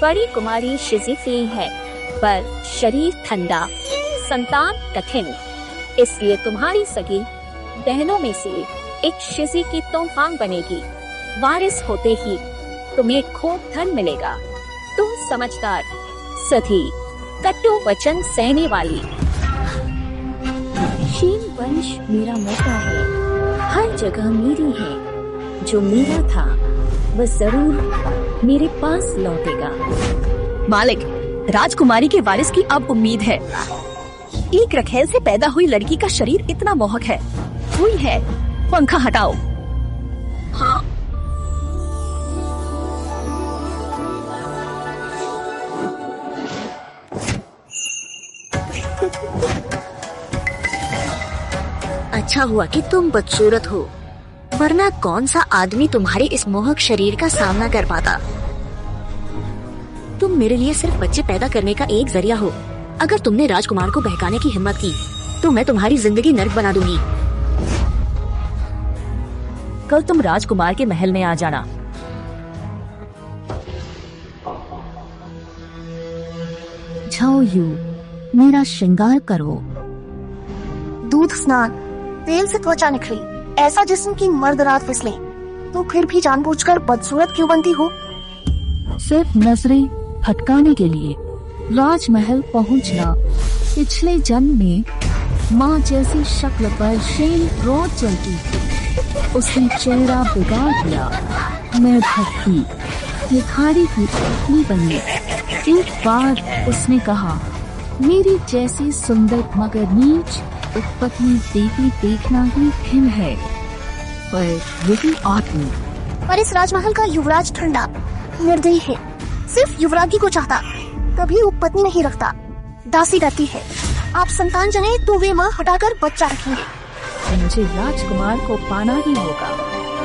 बड़ी कुमारी शिजिफी है, पर शरीर ठंडा, संतान कठिन। इसलिए तुम्हारी सगी बहनों में से एक शिजी की तूफान बनेगी। वारिस होते ही तुम्हें खूब धन मिलेगा। तुम समझदार, सधी, कटु वचन सहने वाली। शीन वंश मेरा मोटा है, हर जगह मेरी है। जो मेरा था वह जरूर मेरे पास लौटेगा। मालिक, राजकुमारी के वारिस की अब उम्मीद है। एक रखेल से पैदा हुई लड़की का शरीर इतना मोहक है। हुई है, पंखा हटाओ। हाँ। अच्छा हुआ कि तुम बदसूरत हो, वरना कौन सा आदमी तुम्हारे इस मोहक शरीर का सामना कर पाता। तुम मेरे लिए सिर्फ बच्चे पैदा करने का एक जरिया हो। अगर तुमने राजकुमार को बहकाने की हिम्मत की तो मैं तुम्हारी जिंदगी नर्क बना दूंगी। कल तुम राजकुमार के महल में आ जाना। जाओ यू, मेरा श्रृंगार करो। दूध स्नान, तेल से त्वचा निखरी, ऐसा जिस्म की मर्द रात फिसले। तो फिर भी जानबूझकर बदसूरत क्यों बनती हो? सिर्फ नजरें भटकाने के लिए। राजमहल पहुंचना पिछले जन्म में माँ जैसी शक्ल पर शेन रोज चलती थी। उसने चेहरा बिगाड़ दिया। मैं भटकी, भिखारी की पत्नी बनी। एक बार उसने कहा, मेरी जैसी सुंदर मगर नीच उपपत्नी बेटी देखना ही घिन है। पर यही आदमी। पर इस राजमहल का युवराज ठंडा, निर्दयी है। सिर्फ युवरागी को चाहता, कभी उपपत्नी नहीं रखता। दासी डरती है, आप संतान जने तो वे माँ हटाकर बच्चा रखेंगे। मुझे राजकुमार को पाना ही होगा।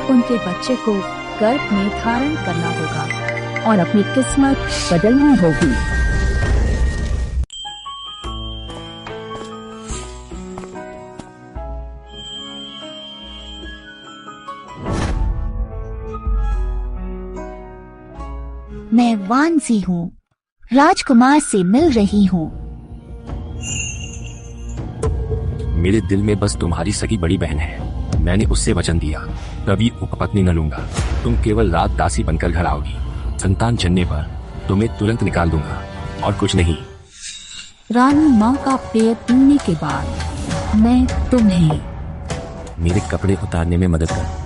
उनके बच्चे को गर्भ में धारण करना होगा और अपनी किस्मत बदलनी होगी। मैं वानसी हूँ, राजकुमार से मिल रही हूँ। मेरे दिल में बस तुम्हारी सगी बड़ी बहन है। मैंने उससे वचन दिया, कभी उपपत्नी न लूंगा। तुम केवल रात दासी बनकर घर आओगी। संतान जन्ने पर तुम्हें तुरंत निकाल दूंगा और कुछ नहीं। रानी माँ का पेट पीने के बाद मैं तुम्हें मेरे कपड़े उतारने में मदद कर।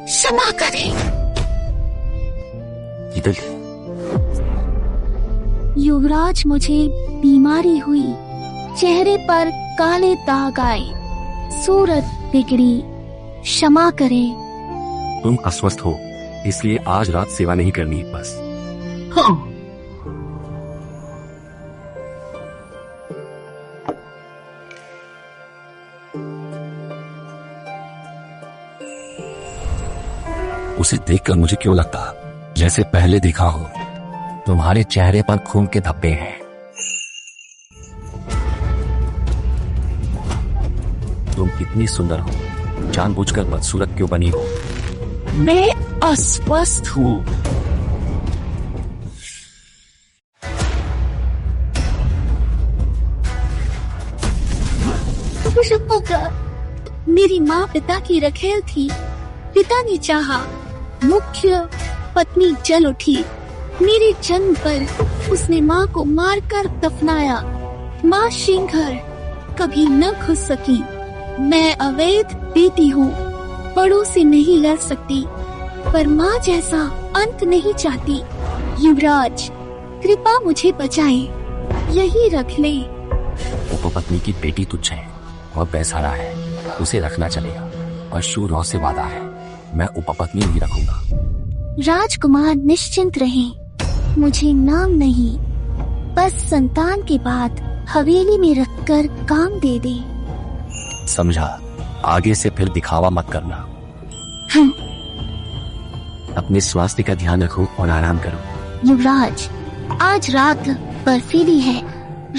क्षमा करें। इधर युवराज, मुझे बीमारी हुई, चेहरे पर काले दाग आए, सूरत बिगड़ी, क्षमा करें। तुम अस्वस्थ हो, इसलिए आज रात सेवा नहीं करनी बस। हाँ। उसे देखकर मुझे क्यों लगता जैसे पहले देखा हो। तुम्हारे चेहरे पर खून के धब्बे हैं। तुम कितनी सुंदर हो, जानबूझकर बदसूरत क्यों बनी हो? मैं अस्वस्थ हूँ। मेरी माँ पिता की रखेल थी। पिता ने चाहा, मुख्य पत्नी जल उठी। मेरे जन्म पर उसने माँ को मारकर दफनाया। माँ सिंघर कभी न घुस सकी। मैं अवैध बेटी हूँ, बड़ों से नहीं लड़ सकती, पर माँ जैसा अंत नहीं चाहती। युवराज, कृपा मुझे बचाए, यही रख ले। उपपत्नी की बेटी तुच्छ है और बेसहारा है, उसे रखना चलेगा, पर शूरौ से वादा है, मैं उपपत्नी नहीं रखूंगा। राजकुमार निश्चिंत रहें, मुझे नाम नहीं, बस संतान के बाद हवेली में रखकर काम दे दे। समझा, आगे से फिर दिखावा मत करना। अपने स्वास्थ्य का ध्यान रखो और आराम करो। युवराज, आज रात बर्फीली है,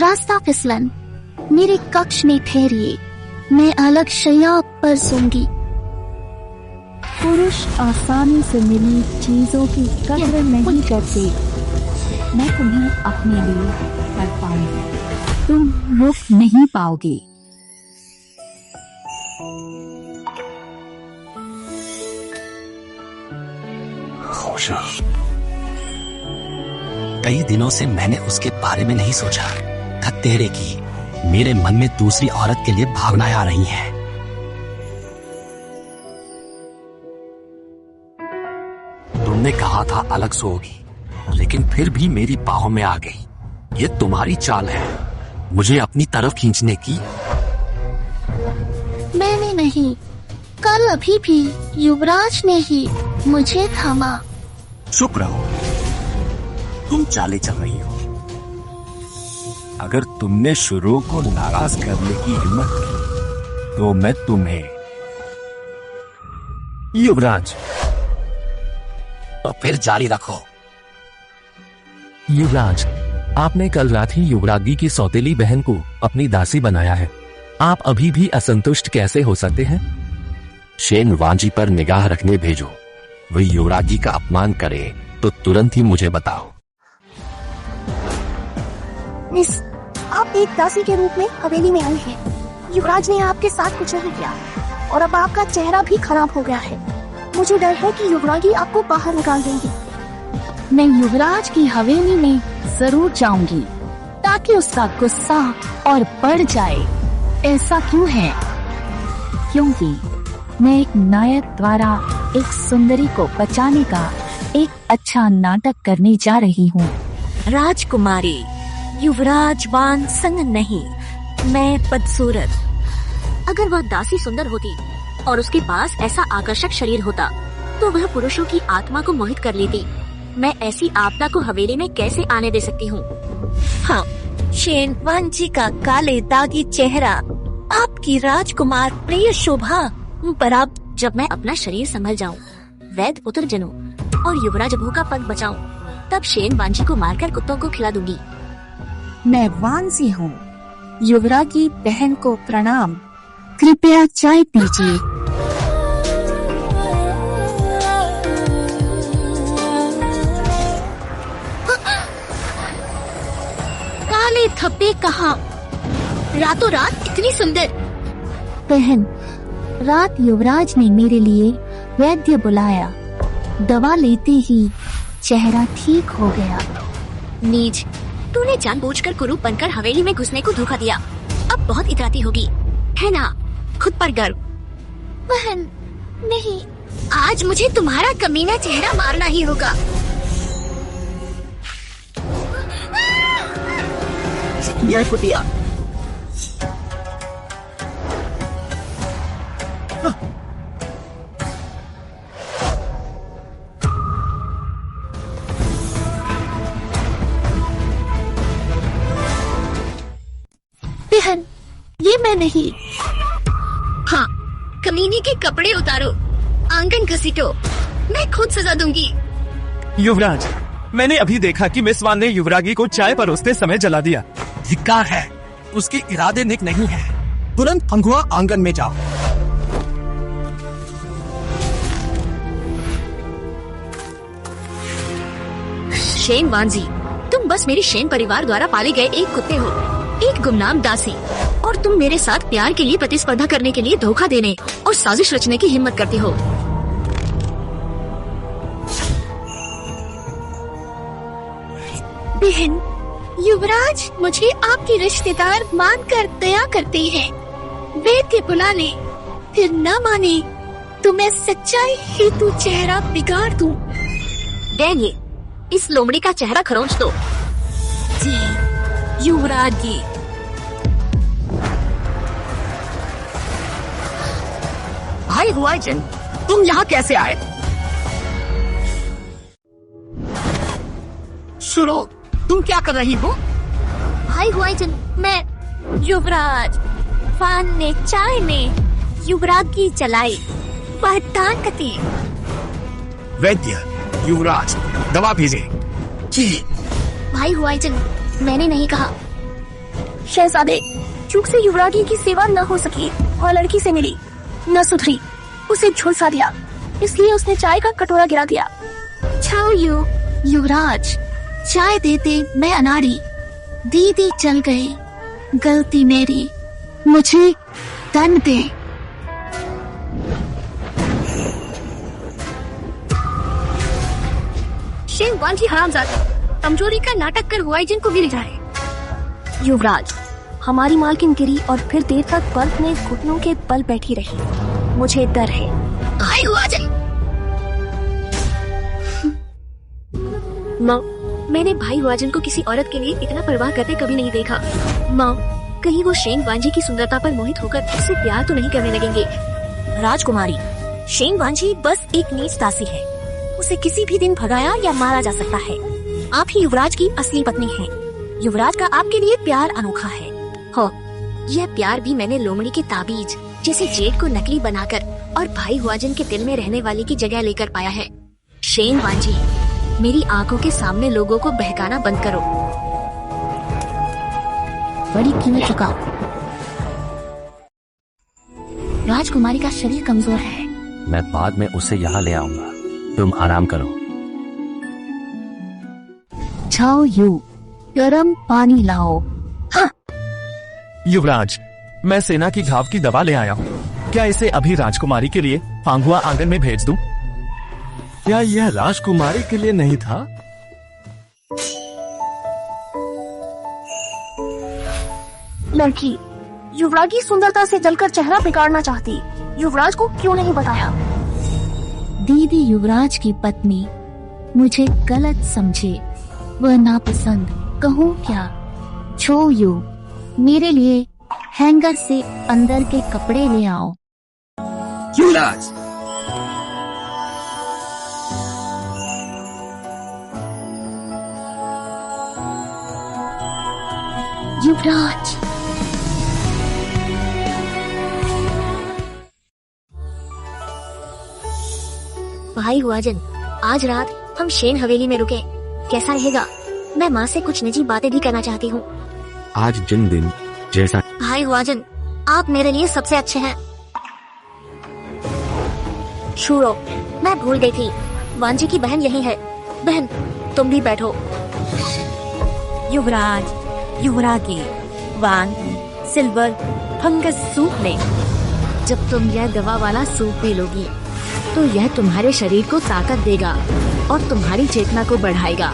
रास्ता फिसलन। मेरे कक्ष में ठहरिए, मैं अलग शैया पर सोऊंगी। पुरुष आसानी से मिली चीजों की कद्र नहीं करते। मैं तुम्हें अपने लिए कर पाऊंगी, तुम रुक नहीं पाओगे। कई दिनों से मैंने उसके बारे में नहीं सोचा था तेरे की। मेरे मन में दूसरी औरत के लिए भावनाएं आ रही हैं। तुमने कहा था अलग सोओगी, लेकिन फिर भी मेरी बाहों में आ गई। ये तुम्हारी चाल है, मुझे अपनी तरफ खींचने की। मैंने नहीं, कल अभी भी युवराज ने ही मुझे थामा। चुप रहो, तुम चाले चल रही हो। अगर तुमने शुरू को नाराज करने की हिम्मत की तो मैं तुम्हें। युवराज, तो फिर जारी रखो। युवराज, आपने कल रात ही युवरागी की सौतेली बहन को अपनी दासी बनाया है। आप अभी भी असंतुष्ट कैसे हो सकते हैं? शेन वांजी पर निगाह रखने भेजो। वह युवरागी का अपमान करे तो तुरंत ही मुझे बताओ। मिस, आप एक दासी के रूप में हवेली में आई हैं। युवराज ने आपके साथ कुछ नहीं किया और अब आपका चेहरा भी खराब हो गया है। मुझे डर है कि युवरागी आपको बाहर निकाल देंगी। मैं युवराज की हवेली में जरूर जाऊंगी ताकि उसका गुस्सा और बढ़ जाए। ऐसा क्यों है? क्योंकि मैं एक नायक द्वारा एक सुंदरी को बचाने का एक अच्छा नाटक करने जा रही हूँ। राजकुमारी, युवराज वान संग नहीं, मैं बदसूरत। अगर वह दासी सुंदर होती और उसके पास ऐसा आकर्षक शरीर होता तो वह पुरुषों की आत्मा को मोहित कर लेती। मैं ऐसी आपदा को हवेली में कैसे आने दे सकती हूँ? हाँ, शेन वांजी का काले दागी चेहरा, आपकी राजकुमार प्रिय शोभा। पर अब जब मैं अपना शरीर संभल जाऊँ, वैद्य पुत्र जनूं और युवराज अबू का पग बचाऊं, तब शेन वांजी को मारकर कुत्तों को खिला दूंगी। मैं वांजी हूँ। युवरागी बहन को प्रणाम। कृपया चाय पीजिए। काले धब्बे कहाँ? रातों रात इतनी सुंदर। बहन, रात युवराज ने मेरे लिए वैद्य बुलाया। दवा लेते ही चेहरा ठीक हो गया। नीच, तूने जानबूझकर कुरूप बनकर हवेली में घुसने को धोखा दिया। अब बहुत इतराती होगी, है ना? खुद पर गर्व। बहन, नहीं, आज मुझे तुम्हारा कमीना चेहरा मारना ही होगा। यह कुटिया। बहन, ये मैं नहीं। हाँ, कमीने के कपड़े उतारो, आंगन घसीटो, मैं खुद सजा दूंगी। युवराज, मैंने अभी देखा कि मिस वान ने युवरागी को चाय परोसते समय जला दिया। धिक्कार है, उसके इरादे नेक नहीं है। तुरंत फंगुआ आंगन में जाओ। शेन वांजी, तुम बस मेरे शेन परिवार द्वारा पाले गए एक कुत्ते हो, एक गुमनाम दासी, और तुम मेरे साथ प्यार के लिए प्रतिस्पर्धा करने के लिए धोखा देने और साजिश रचने की हिम्मत करते हो। बहन, युवराज मुझे आपके रिश्तेदार मानकर दया करते हैं। वैद्य बुला ले, फिर न माने तो मैं सच्चाई हेतु चेहरा बिगाड़ दूं। डेनिए, इस लोमड़ी का चेहरा खरोंच दो। जी, युवरागी। भाई हुआइजन, तुम यहाँ कैसे आए? सुनो, तुम क्या कर रही हो? भाई हुआइजन, मैं। युवराज फान ने चाय में युवरागी चलाई, वह ताकती। वैद्य, युवराज, दवा भेजे। जी। भाई हुआइजन, मैंने नहीं कहा। शहजादे, चूक से युवरागी की सेवा न हो सकी। और लड़की से मिली, न सुधरी, उसे झुलसा दिया, इसलिए उसने चाय का कटोरा गिरा दिया। छाओ यू, युवराज, चाय देते मैं अनाड़ी, दीदी चल गई, गलती मेरी, मुझे दंड दे। शेन वांजी हरामजादा, कमजोरी का नाटक कर हुआ जिनको गिर जाए। युवराज, हमारी मालकिन गिरी और फिर देर तक बर्फ में घुटनों के बल बैठी रही। मुझे डर है। भाई हुआजन, माँ, मैंने भाई हुआजन को किसी औरत के लिए इतना परवाह करते कभी नहीं देखा। माँ, कहीं वो शेन वांजी की सुंदरता पर मोहित होकर उससे प्यार तो नहीं करने लगेंगे। राजकुमारी, शेन वांजी बस एक नीच दासी है, उसे किसी भी दिन भगाया या मारा जा सकता है। आप ही युवराज की असली पत्नी हैं। युवराज का आपके लिए प्यार अनोखा है। हो, यह प्यार भी मैंने लोमड़ी के ताबीज जैसे जेड को नकली बनाकर और भाई हुआजन के दिल में रहने वाले की जगह लेकर पाया है। शेन वांजी, मेरी आंखों के सामने लोगों को बहकाना बंद करो। बड़ी कीमत चुकाओ। राजकुमारी का शरीर कमजोर है। मैं बाद में उसे यहाँ ले आऊंगा, तुम आराम करो। छाओ यू, गरम पानी लाओ। युवराज, मैं सेना की घाव की दवा ले आया हूँ। क्या इसे अभी राजकुमारी के लिए फांगुआ आंगन में भेज दूं? क्या यह राजकुमारी के लिए नहीं था? लड़की युवराज की सुंदरता से जलकर चेहरा बिगाड़ना चाहती, युवराज को क्यों नहीं बताया? दीदी युवराज की पत्नी मुझे गलत समझे, वह नापसंद, कहूँ क्या? छो यू, मेरे लिए हैंगर से अंदर के कपड़े ले आओ। युवराज, युवराज, भाई हुआजन, आज रात हम शेन हवेली में रुके, कैसा रहेगा? मैं माँ से कुछ निजी बातें भी करना चाहती हूँ। आज जिन दिन जैसा। भाई हुआजन, आप मेरे लिए सबसे अच्छे हैं। शूरो, मैं भूल गई थी, वांजी की बहन यही है। बहन, तुम भी बैठो। युवराज, युवरागी, वांग, सिल्वर, फंगस सूप ले। जब तुम यह दवा वाला सूप पी लोगी तो यह तुम्हारे शरीर को ताकत देगा और तुम्हारी चेतना को बढ़ाएगा।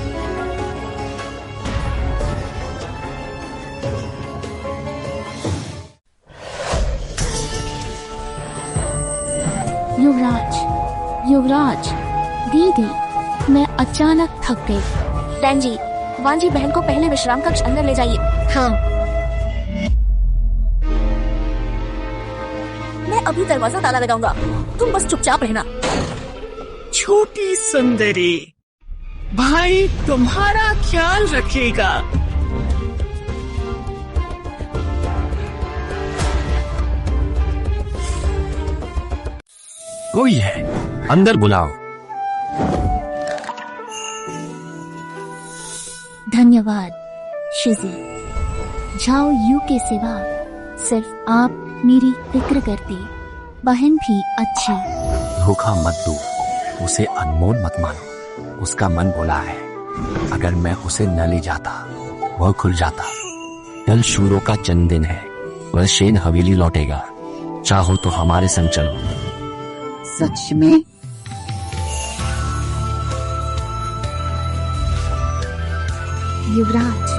युवराज, युवराज, दीदी, मैं अचानक थक गई। डैनजी, वांजी बहन को पहले विश्राम कक्ष अंदर ले जाइए। हाँ, मैं अभी दरवाजा ताला लगाऊंगा, तुम बस चुपचाप रहना। छोटी सुंदरी, भाई तुम्हारा ख्याल रखेगा। कोई है, अंदर बुलाओ। धन्यवाद शिजी। जाओ यू के सिवा सिर्फ आप मेरी फिक्र करती, बहन भी अच्छी। धोखा मत दो, उसे अनमोल मत मानो। उसका मन बोला है, अगर मैं उसे न ले जाता वह खुल जाता। कल शूरों का जन्मदिन है, वह शेन हवेली लौटेगा। चाहो तो हमारे संग चलो। सच में? युवराज,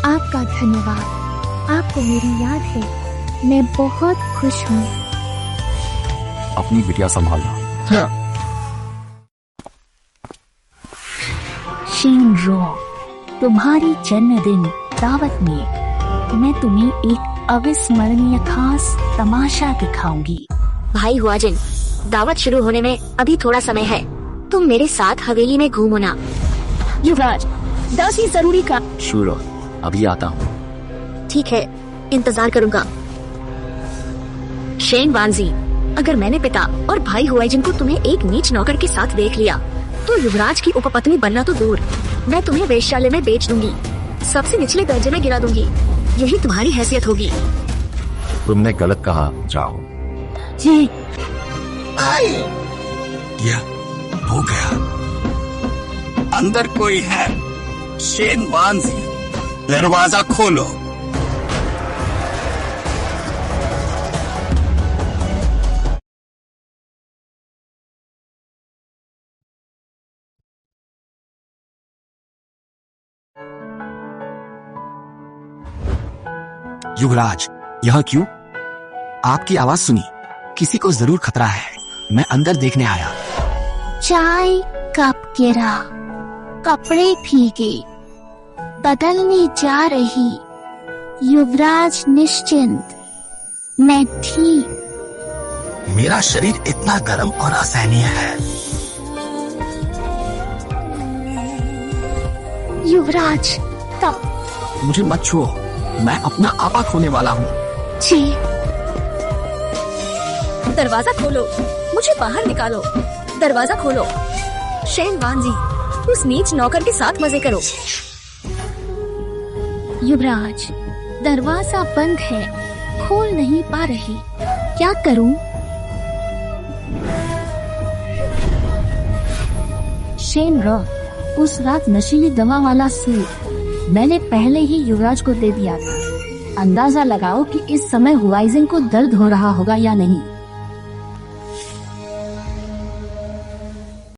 आपका धन्यवाद। आपको मेरी याद है, मैं बहुत खुश हूँ। अपनी बिटिया संभालना। शेन रो, तुम्हारी जन्मदिन दावत में मैं तुम्हें एक अविस्मरणीय खास तमाशा दिखाऊंगी। भाई हुआजन, दावत शुरू होने में अभी थोड़ा समय है, तुम मेरे साथ हवेली में घूमो ना। युवराज, दासी जरूरी का। शूरो, अभी आता हूँ। ठीक है, इंतजार करूंगा। शेन वांजी, अगर मैंने पिता और भाई हुआजन को तुम्हें एक नीच नौकर के साथ देख लिया तो युवराज की उपपत्नी बनना तो दूर, मैं तुम्हें वेश्यालय में बेच दूंगी, सबसे निचले दर्जे में गिरा दूंगी। यही तुम्हारी हैसियत होगी। तुमने गलत कहा, जाओ। जी। यह हो गया। अंदर कोई है। शेन वांजी, दरवाजा खोलो। युवराज, यह क्यों? आपकी आवाज सुनी, किसी को जरूर खतरा है। मैं अंदर देखने आया। चाय कप गिरा, कपड़े भीगे, बदलने जा रही। युवराज निश्चिंत, मैं ठीक। मेरा शरीर इतना गर्म और असहनीय है। युवराज, तब मुझे मत छुओ, मैं अपना आपा खोने वाला हूँ। जी। दरवाजा खोलो, मुझे बाहर निकालो। दरवाजा खोलो। शेन वांजी, उस नीच नौकर के साथ मजे करो। युवराज, दरवाजा बंद है, खोल नहीं पा रही, क्या करूं? शेन रॉ, उस रात नशीली दवा वाला सूट मैंने पहले ही युवराज को दे दिया था। अंदाजा लगाओ कि इस समय हुआइजिंग को दर्द हो रहा होगा या नहीं।